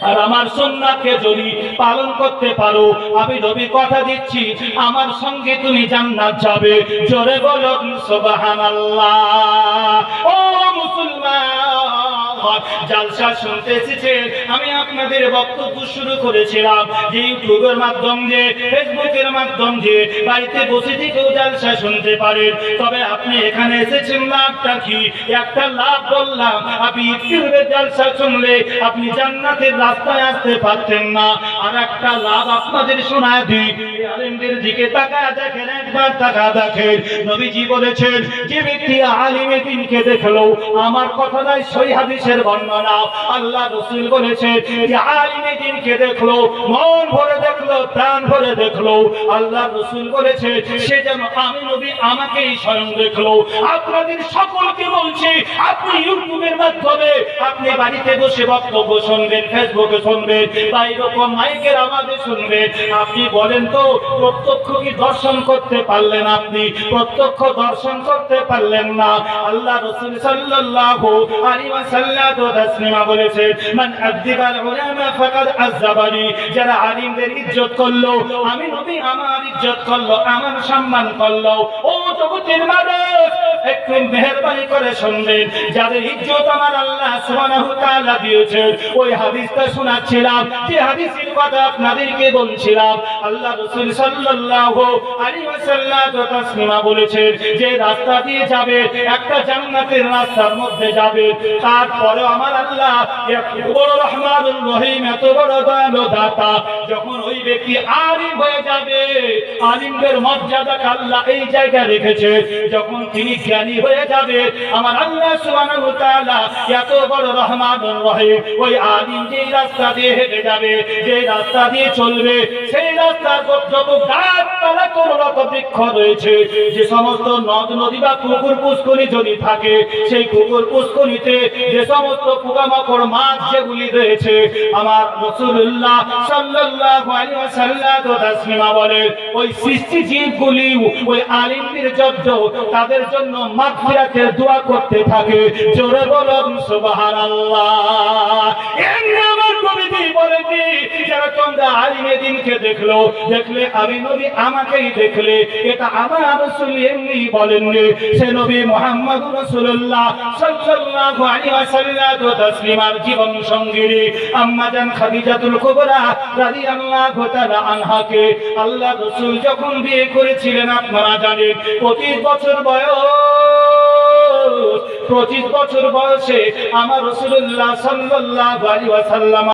আর আমার সুন্নাহকে যদি পালন করতে পারো, আমি নবী কথা দিচ্ছি আমার সঙ্গে তুমি জান্নাত যাবে। জোরে বলো সুবহানাল্লাহ। ও মুসলমান, জালসা শুনতে এসেছেন, আমি আপনাদের বক্তব্য শুরু করেছিলাম যে ইউটিউবের মাধ্যম দিয়ে, ফেসবুকের মাধ্যম দিয়ে বাড়িতে বসে থেকেও জালসা শুনতে পারেন। তবে আপনি এখানে এসেছেন লাভটা কি? একটা লাভ বললাম, আপনি ইউটিউবের জালসা শুনলে আপনি জান্নাতের রাস্তায় আসতে পারতেন না। আর একটা লাভ আপনাদের শোনায় দিই, আলেমদের দিকে তাকায় দেখেন, একবার তাকায় দেখেন, নবীজি বলেছেন যে ব্যক্তি আলিমে দ্বীনকে দেখলো, আমার কথা নয়, সহিহ হাদিসের বর্ণনা, আল্লাহ রাসূল বলেছেন যে আলিমে দ্বীনকে দেখলো, মন ভরে দেখলো, প্রাণ ভরে দেখলো, আল্লাহ রাসূল বলেছে সে যেন আমি নবী আমাকেই স্বয়ং দেখলো। আপনাদের সকলকে বলছি, আপনি ইউটিউবের মাধ্যমে আপনি বাড়িতে বসে বক্তব্য শুনবেন, ফেসবুকে শুনবেন, বা এরকম মাইকের আওয়াজে শুনবেন, আপনি বলেন তো প্রত্যক্ষ কি দর্শন করতে পারলেন? আপনি প্রত্যক্ষ দর্শন করতে পারলেন না। আল্লাহ রাসূল সাল্লাল্লাহু আলাইহি ওয়াসাল্লাম তাসলিমা বলেছেন, মান আযযাবাল উলামা ফাকাদ আযযাবানি, যারা আলিমদের ইজ্জত করলো, আমি নবী আমার ইজ্জত করলো, আমার সম্মান করলো। ও জগতের মানুষ, একটু মেহেরবানি করে শুনবেন, যাদের ইজ্জত আমার আল্লাহ সুবহানাহু ওয়া তাআলা দিয়েছেন, ওই হাদিসটা শোনাচ্ছিলাম, যে হাদিসের কথা আপনাদেরকে বলছিলাম। আল্লাহ রাসূল সাল্লাল্লাহু আলাইহি ওয়াসাল্লাম তাসলিমা বলেছেন যে রাস্তা দিয়ে যাবে, একটা জান্নাতের রাস্তার মধ্যে যাবে, তারপরে আমার আল্লাহ এত বড় রহমানুর রহিম, এত বড় দয়ালু দাতা, যখন ওই ব্যক্তি আলিম হয়ে যাবে, আলিমদের মর্যাদা আল্লাহ এই জায়গায় রেখেছে, যখন তিনি জ্ঞানী হয়ে যাবে, আমার আল্লাহ সুবহানাহু ওয়া তাআলা এত বড় রহমানুর রহিম, ওই আলিম যেই রাস্তা দিয়ে হেঁটে যাবে, যেই রাস্তা দিয়ে চলবে, সেই রাস্তার যত গাছপালা তরুলতা বৃক্ষ রয়েছে, যে সমস্ত নদ নদী বা পুকুর পুষ্করি যদি থাকে, সেই পুকুর পুষ্করিতে যে সমস্ত পোকামাকড় মাছ যেগুলি রয়েছে, আমার রাসূলুল্লাহ সাল্লাল্লাহু আলাইহি ওয়াসাল্লাম তাসলিমা বলেন ওই সৃষ্টি জীবগুলি ওই আলিমদের জন্য তাদের জন্য মাগফিরাতের দোয়া করতে থাকে। জোরে বলুন সুবহানাল্লাহ। এমনি আমার নবীজি বলেননি, যারা তোমরা আলিমে দ্বীনকে দেখলো, দেখলে আমি নবী আমাকেই দেখলে, এটা আমার রাসূল এমনি বলেননি, সে নবী মুহাম্মদুর রাসূলুল্লাহ সাল্লাল্লাহু আলাইহি ওয়াসাল্লাম তাসলিমার জীবন সঙ্গিনী আম্মা জান খাদিজাতুল কুবরা রাদিয়াল্লাহু তাআলা আনহাকে আল্লাহ রাসূল যখন বিয়ে করেছিলেন, আপনারা জানেন 25 বছর বয়সে আমার রাসূলুল্লাহ সাল্লাল্লাহু আলাইহি ওয়াসাল্লাম